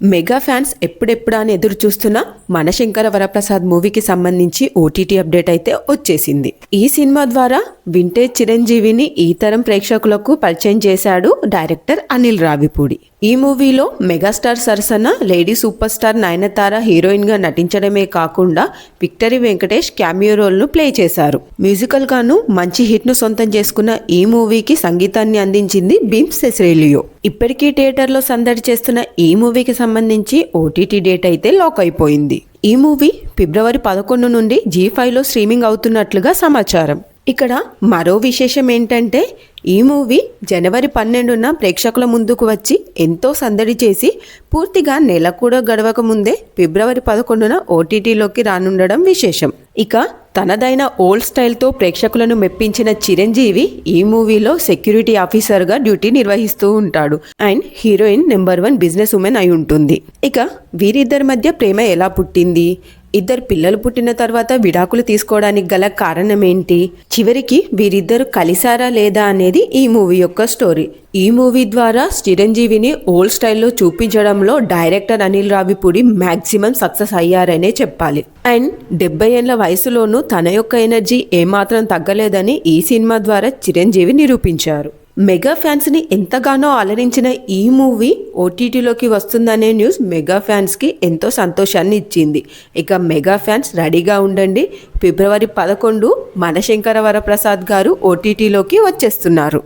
Mega fans ఎప్పుడెప్పుడా అని ఎదురు చూస్తున్న మనశంకర వరప్రసాద్ మూవీకి సంబంధించి ఓటీటీ అప్డేట్ అయితే వచ్చేసింది. ఈ సినిమా ద్వారా వింటేజ్ చిరంజీవిని ఈ తరం ప్రేక్షకులకు పరిచయం చేశాడు డైరెక్టర్ అనిల్ రావిపూడి. ఈ మూవీలో మెగాస్టార్ సరసన lady super star Nayanthara heroine గా నటించడమే కాకుండా విక్టరీ వెంకటేష్ క్యామియో రోల్ ను ప్లే చేశారు. మ్యూజికల్ గాను మంచి హిట్ ను సొంతం చేసుకున్న ఈ మూవీకి సంగీతాన్ని అందించింది బీమ్ సెస్రేలియో. ఇప్పటికీ థియేటర్ లో సందడి చేస్తున్న ఈ మూవీకి సంబంధించి ఓటీటీ డేట్ అయితే లాక్ అయిపోయింది. ఈ మూవీ ఫిబ్రవరి 11 నుండి G5లో స్ట్రీమింగ్ అవుతున్నట్లుగా సమాచారం. ఇక్కడ మరో విశేషం ఏంటంటే ఈ మూవీ జనవరి 12న ప్రేక్షకుల ముందుకు వచ్చి ఎంతో సందడి చేసి పూర్తిగా నెల కూడా గడవక ముందే ఫిబ్రవరి 11న ఓటీటీలోకి రానుండడం విశేషం. ఇక తనదైన ఓల్డ్ స్టైల్తో ప్రేక్షకులను మెప్పించిన చిరంజీవి ఈ మూవీలో సెక్యూరిటీ ఆఫీసర్గా డ్యూటీ నిర్వహిస్తూ ఉంటాడు. And heroine number 1 business women అయి ఉంటుంది. ఇక వీరిద్దరి మధ్య ప్రేమ ఎలా పుట్టింది, ఇద్దరు పిల్లలు పుట్టిన తర్వాత విడాకులు తీసుకోవడానికి గల కారణం ఏంటి, చివరికి వీరిద్దరు కలిసారా లేదా అనేది ఈ మూవీ యొక్క స్టోరీ. ఈ మూవీ ద్వారా చిరంజీవిని ఓల్డ్ స్టైల్లో చూపించడంలో director Anil Ravipudi maximum success అయ్యారనే చెప్పాలి. అండ్ 70 ఏళ్ల వయసులోనూ తన యొక్క ఎనర్జీ ఏమాత్రం తగ్గలేదని ఈ సినిమా ద్వారా చిరంజీవి నిరూపించారు. మెగా ఫ్యాన్స్ ని ఎంతగానో అలరించిన ఈ మూవీ ఓటీటీలోకి వస్తుందనే న్యూస్ మెగా ఫ్యాన్స్ కి ఎంతో సంతోషాన్ని ఇచ్చింది. ఇక మెగా ఫ్యాన్స్ రెడీగా ఉండండి. ఫిబ్రవరి 11 మనశంకర వరప్రసాద్ గారు ఓటీటీలోకి వచ్చేస్తున్నారు.